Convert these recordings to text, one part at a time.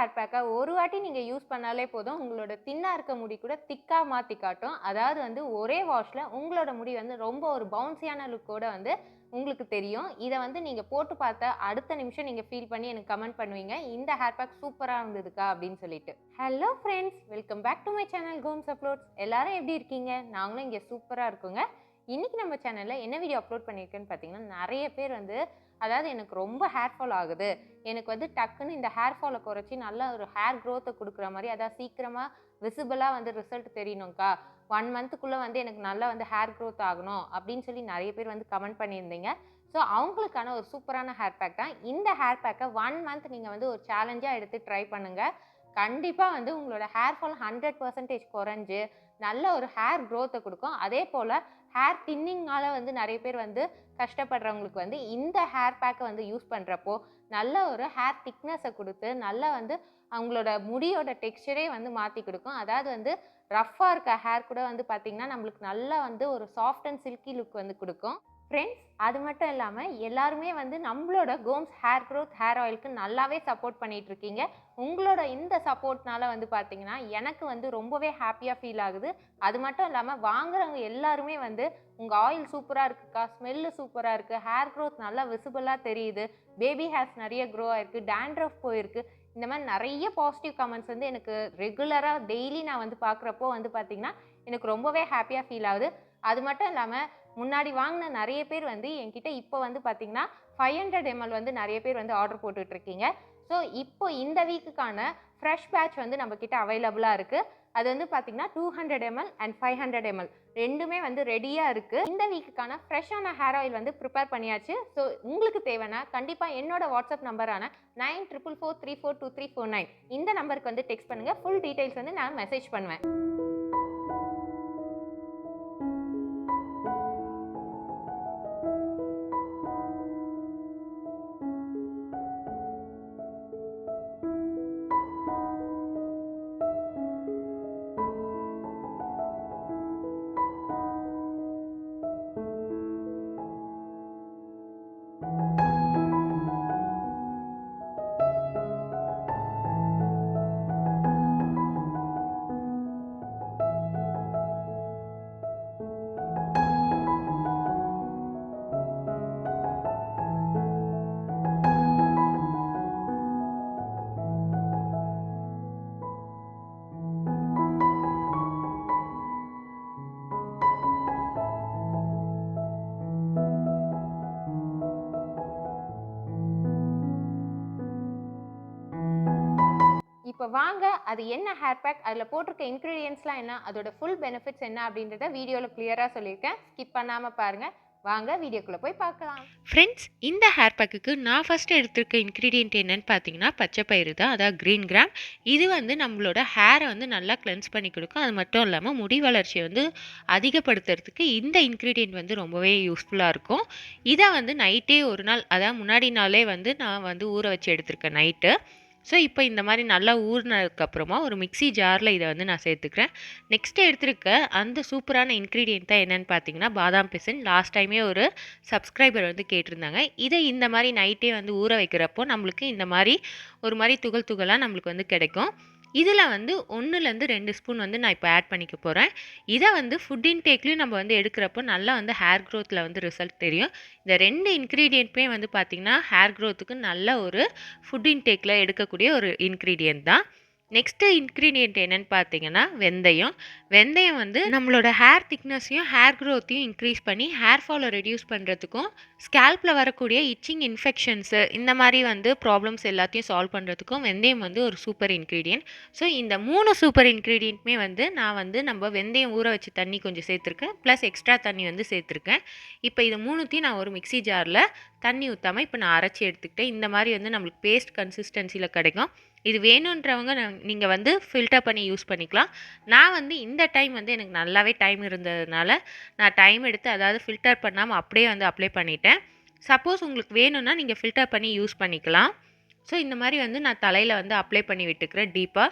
Hair பேக்க ஒரு வாட்டி நீங்க யூஸ் பண்ணாலே போதும். உங்களோட தின்னா இருக்க முடி கூட திக்கா மாத்தி காட்டும். அதாவது வந்து ஒரே வாஷ்ல உங்களோட முடி வந்து ரொம்ப ஒரு பவுன்சியான லுக்கோட வந்து உங்களுக்கு தெரியும். இத வந்து நீங்க போட்டு பார்த்த அடுத்த நிமிஷம் நீங்க ஃபீல் பண்ணி எனக்கு கமெண்ட் பண்ணுவீங்க. இந்த ஹேர் பேக் சூப்பரா இருந்ததுக்கா அப்படின்னு சொல்லிட்டு. Hello friends! Welcome back to my channel Gomes uploads. எல்லாரும் எப்படி இருக்கீங்க? நாங்களும் இங்க சூப்பரா இருக்கோங்க. இன்னைக்கு நம்ம சேனல்ல என்ன வீடியோ அப்லோட் பண்ணியிருக்கேன்னு பார்த்தீங்கன்னா, நெறைய பேர் வந்து அதாவது எனக்கு ரொம்ப ஹேர் ஃபால் ஆகுது. எனக்கு வந்து டக்குன்னு இந்த ஹேர் ஃபாலை குறைச்சி நல்ல ஒரு ஹேர் க்ரோத்தை கொடுக்குற மாதிரி அதாவது சீக்கிரமாக விசிபிளாக வந்து ரிசல்ட் தெரியணும்க்கா 1 மந்த்துக்குள்ளே வந்து எனக்கு நல்லா வந்து ஹேர் க்ரோத் ஆகணும் அப்படின்னு சொல்லி நிறைய பேர் வந்து கமெண்ட் பண்ணியிருந்தீங்க. ஸோ அவங்களுக்கான ஒரு சூப்பரான ஹேர் பேக் தான் இந்த ஹேர் பேக்கை 1 மந்த் நீங்கள் வந்து ஒரு சேலஞ்சாக எடுத்து ட்ரை பண்ணுங்கள். கண்டிப்பாக வந்து உங்களோட ஹேர் ஃபால் 100% குறைஞ்சு நல்ல ஒரு ஹேர் க்ரோத்தை கொடுக்கும். அதே போல் ஹேர் தின்னிங்கால வந்து நிறைய பேர் வந்து கஷ்டப்படுறவங்களுக்கு வந்து இந்த ஹேர் பேக்கை வந்து யூஸ் பண்ணுறப்போ நல்ல ஒரு ஹேர் திக்னஸை கொடுத்து நல்லா வந்து அவங்களோட முடியோட டெக்ஸ்சரே வந்து மாற்றி கொடுக்கும். அதாவது வந்து ரஃப்பாக இருக்க ஹேர் கூட வந்து பார்த்திங்கன்னா நம்மளுக்கு நல்லா வந்து ஒரு சாஃப்ட் அண்ட் சில்கி லுக் வந்து கொடுக்கும். ஃப்ரெண்ட்ஸ், அது மட்டும் இல்லாமல் எல்லாருமே வந்து நம்மளோட கோம்ஸ் ஹேர் க்ரோத் ஹேர் ஆயிலுக்கு நல்லாவே சப்போர்ட் பண்ணிட்டு இருக்கீங்க. உங்களோட இந்த சப்போர்ட்னால வந்து பார்த்தீங்கன்னா எனக்கு வந்து ரொம்பவே ஹாப்பியாக ஃபீல் ஆகுது. அது மட்டும் இல்லாமல் வாங்குறவங்க எல்லாருமே வந்து உங்கள் ஆயில் சூப்பராக இருக்குக்கா, ஸ்மெல்லு சூப்பராக இருக்குது, ஹேர் க்ரோத் நல்லா விசிபிளாக தெரியுது, பேபி ஹேர்ஸ் நிறைய க்ரோ ஆயிருக்கு, டேண்ட்ரஃப் போயிருக்கு, இந்த மாதிரி நிறைய பாசிட்டிவ் கமெண்ட்ஸ் வந்து எனக்கு ரெகுலராக டெய்லி நான் வந்து பார்க்குறப்போ வந்து பார்த்தீங்கன்னா எனக்கு ரொம்பவே ஹாப்பியாக ஃபீல் ஆகுது. அது மட்டும் இல்லாமல் முன்னாடி வாங்கின நிறைய பேர் வந்து என்கிட்ட இப்போ வந்து பார்த்தீங்கன்னா 500 ml வந்து நிறைய பேர் வந்து ஆர்டர் போட்டுட்ருக்கீங்க. ஸோ இப்போ இந்த வீக்குக்கான ஃப்ரெஷ் பேட்ச் வந்து நம்மக்கிட்ட அவைலபிளாக இருக்குது. அது வந்து பார்த்தீங்கன்னா 200 ml அண்ட் 500 ml ரெண்டுமே வந்து ரெடியாக இருக்குது. இந்த வீக்குக்கான ஃப்ரெஷ்ஷான ஹேர் ஆயில் வந்து ப்ரிப்பேர் பண்ணியாச்சு. ஸோ உங்களுக்கு தேவைன்னா கண்டிப்பாக என்னோட வாட்ஸ்அப் நம்பரான 9444342349 இந்த நம்பருக்கு வந்து டெக்ஸ்ட் பண்ணுங்கள். ஃபுல் டீட்டெயில்ஸ் வந்து நான் மெசேஜ் பண்ணுவேன். இப்போ வாங்க அது என்ன ஹேர் பேக், அதில் போட்டிருக்க இன்க்ரீடியன்ஸ்லாம் என்ன, அதோட ஃபுல் பெனிஃபிட்ஸ் என்ன அப்படின்றத வீடியோவில் கிளியராக சொல்லியிருக்கேன். ஸ்கிப் பண்ணாமல் பாருங்கள். வாங்க வீடியோக்குள்ளே போய் பார்க்கலாம். ஃப்ரெண்ட்ஸ், இந்த ஹேர் பேக்குக்கு நான் ஃபஸ்ட்டு எடுத்திருக்க இன்க்ரீடியன்ட் என்னன்னு பார்த்தீங்கன்னா பச்சை பயிறு தான், அதாவது க்ரீன் கிராம். இது வந்து நம்மளோட ஹேரை வந்து நல்லா கிளென்ஸ் பண்ணி கொடுக்கும். அது மட்டும் இல்லாமல் முடி வளர்ச்சியை வந்து அதிகப்படுத்துறதுக்கு இந்த இன்க்ரீடியன்ட் வந்து ரொம்பவே யூஸ்ஃபுல்லாக இருக்கும். இதை வந்து நைட்டே ஒரு நாள், அதாவது முன்னாடி நாளே வந்து நான் வந்து ஊற வச்சு எடுத்திருக்கேன் நைட்டு. ஸோ இப்போ இந்த மாதிரி நல்லா ஊறினதுக்கப்புறமா ஒரு மிக்ஸி ஜாரில் இதை வந்து நான் சேர்த்துக்கிறேன். நெக்ஸ்ட்டு எடுத்திருக்க அந்த சூப்பரான இன்க்ரீடியன்ட் தான் என்னென்னு பார்த்தீங்கன்னா பாதாம் பிசின். லாஸ்ட் டைமே ஒரு சப்ஸ்கிரைபர் வந்து கேட்டிருந்தாங்க. இதை இந்த மாதிரி நைட்டே வந்து ஊற வைக்கிறப்போ நம்மளுக்கு இந்த மாதிரி ஒரு மாதிரி துகள் துகளாக நம்மளுக்கு வந்து கிடைக்கும். இதில் வந்து 1-2 ஸ்பூன் வந்து நான் இப்போ ஆட் பண்ணிக்க போகிறேன். இதை வந்து ஃபுட் இன்டேக்லேயும் நம்ம வந்து எடுக்கிறப்போ நல்லா வந்து ஹேர் க்ரோத்தில் வந்து ரிசல்ட் தெரியும். இந்த 2 இன்க்ரீடியண்ட்டுமே வந்து பார்த்திங்கன்னா ஹேர் க்ரோத்துக்கு நல்ல ஒரு ஃபுட் இன்டேக்கில் எடுக்கக்கூடிய ஒரு இன்க்ரீடியன்ட் தான். நெக்ஸ்ட்டு இன்க்ரீடியன்ட் என்னென்னு பார்த்தீங்கன்னா வெந்தயம். வெந்தயம் வந்து நம்மளோட ஹேர் திக்னஸையும் ஹேர் க்ரோத்தையும் இன்க்ரீஸ் பண்ணி ஹேர் ஃபாலை ரெடியூஸ் பண்ணுறதுக்கும் ஸ்கேல்பில் வரக்கூடிய இச்சிங் இன்ஃபெக்ஷன்ஸு இந்த மாதிரி வந்து ப்ராப்ளம்ஸ் எல்லாத்தையும் சால்வ் பண்ணுறதுக்கும் வெந்தயம் வந்து ஒரு சூப்பர் இன்க்ரீடியன்ட். ஸோ இந்த 3 சூப்பர் இன்க்ரீடியண்ட்டுமே வந்து நான் வந்து நம்ம வெந்தயம் ஊற வச்சு தண்ணி கொஞ்சம் சேர்த்துருக்கேன், ப்ளஸ் எக்ஸ்ட்ரா தண்ணி வந்து சேர்த்துருக்கேன். இப்போ இது 3த்தையும் நான் ஒரு மிக்ஸி ஜாரில் தண்ணி ஊற்றாமல் இப்போ நான் அரைச்சி எடுத்துக்கிட்டேன். இந்த மாதிரி வந்து நம்மளுக்கு பேஸ்ட் கன்சிஸ்டன்சியில் கிடைக்கும். இது வேணுன்றவங்க நீங்கள் வந்து ஃபில்டர் பண்ணி யூஸ் பண்ணிக்கலாம். நான் வந்து இந்த டைம் வந்து எனக்கு நல்லாவே டைம் இருந்ததுனால நான் டைம் எடுத்து அதாவது ஃபில்டர் பண்ணாமல் அப்படியே வந்து அப்ளை பண்ணிட்டேன். சப்போஸ் உங்களுக்கு வேணும்னா நீங்கள் ஃபில்டர் பண்ணி யூஸ் பண்ணிக்கலாம். ஸோ இந்த மாதிரி வந்து நான் தலையில் வந்து அப்ளை பண்ணி விட்டுக்கிறேன் டீப்பாக.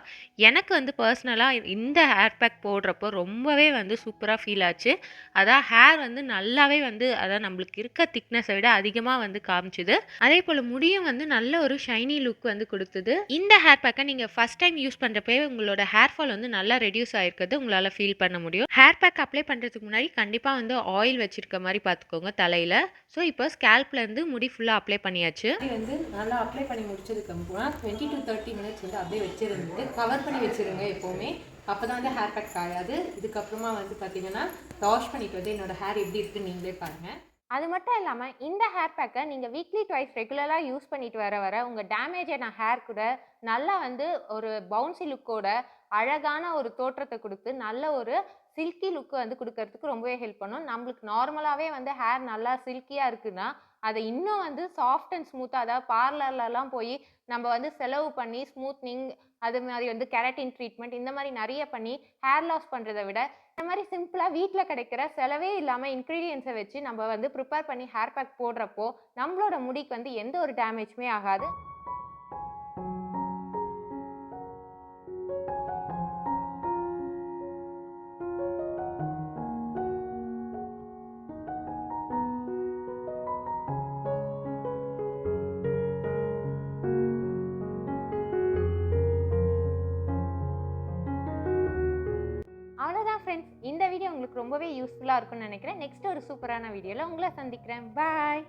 எனக்கு வந்து பர்சனலாக இந்த ஹேர் பேக் போடுறப்போ ரொம்பவே வந்து சூப்பராக ஃபீல் ஆச்சு. அதான் ஹேர் வந்து நல்லாவே வந்து அதான் நம்மளுக்கு இருக்க திக்னஸை விட அதிகமாக வந்து காமிச்சுது. அதே போல் முடியும் வந்து நல்ல ஒரு ஷைனி லுக் வந்து கொடுத்தது. இந்த ஹேர் பேக்கை நீங்கள் ஃபஸ்ட் டைம் யூஸ் பண்ணுறப்பே உங்களோட ஹேர் ஃபால் வந்து நல்லா ரெடியூஸ் ஆகிருக்கிறது உங்களால் ஃபீல் பண்ண முடியும். ஹேர் பேக் அப்ளை பண்ணுறதுக்கு முன்னாடி கண்டிப்பாக வந்து ஆயில் வச்சுருக்க மாதிரி பார்த்துக்கோங்க தலையில். ஸோ இப்போ ஸ்கேல்ப்லேருந்து முடி ஃபுல்லாக அப்ளை பண்ணியாச்சு. வந்து நல்லா அப்ளை பண்ணி முடிச்சதுக்கப்புறம் 20 to 30 மினிட்ஸ் வந்து அப்படியே வச்சுருந்து கவர் பண்ணி வச்சுருங்க எப்போவுமே. அப்போ தான் வந்து ஹேர் கட் காயாது. இதுக்கப்புறமா வந்து பார்த்தீங்கன்னா வாஷ் பண்ணிட்டு வந்து என்னோட ஹேர் எப்படி இருக்குன்னு நீங்களே பாருங்கள். அது மட்டும் இல்லாமல் இந்த ஹேர் பேக்கை நீங்கள் வீக்லி ட்வைஸ் ரெகுலராக யூஸ் பண்ணிட்டு வர உங்கள் டேமேஜான ஹேர் கூட நல்லா வந்து ஒரு பவுன்சி லுக்கோட அழகான ஒரு தோற்றத்தை கொடுத்து நல்ல ஒரு சில்கி லுக்கு வந்து கொடுக்கறதுக்கு ரொம்பவே ஹெல்ப் பண்ணும். நம்மளுக்கு நார்மலாகவே வந்து ஹேர் நல்லா சில்கியாக இருக்குன்னா அதை இன்னும் வந்து சாஃப்ட் அண்ட் ஸ்மூத்தாக, அதாவது பார்லர்லலாம் போய் நம்ம வந்து செலவு பண்ணி ஸ்மூத்னிங் அது மாதிரி வந்து கெரட்டின் ட்ரீட்மெண்ட் இந்த மாதிரி நிறைய பண்ணி ஹேர் லாஸ் பண்ணுறதை விட இந்த மாதிரி சிம்பிளாக வீட்டில் கிடைக்கிற செலவே இல்லாமல் இன்க்ரீடியன்ஸை வச்சு நம்ம வந்து ப்ரிப்பேர் பண்ணி ஹேர் பேக் போடுறப்போ நம்மளோட முடிக்கு வந்து எந்த ஒரு டேமேஜுமே ஆகாது. அவ்வளோதான் ஃப்ரெண்ட்ஸ், இந்த வீடியோ உங்களுக்கு ரொம்பவே யூஸ்ஃபுல்லாக இருக்கும்னு நினைக்கிறேன். நெக்ஸ்ட் ஒரு சூப்பரான வீடியோவில் உங்களை சந்திக்கிறேன். பாய்.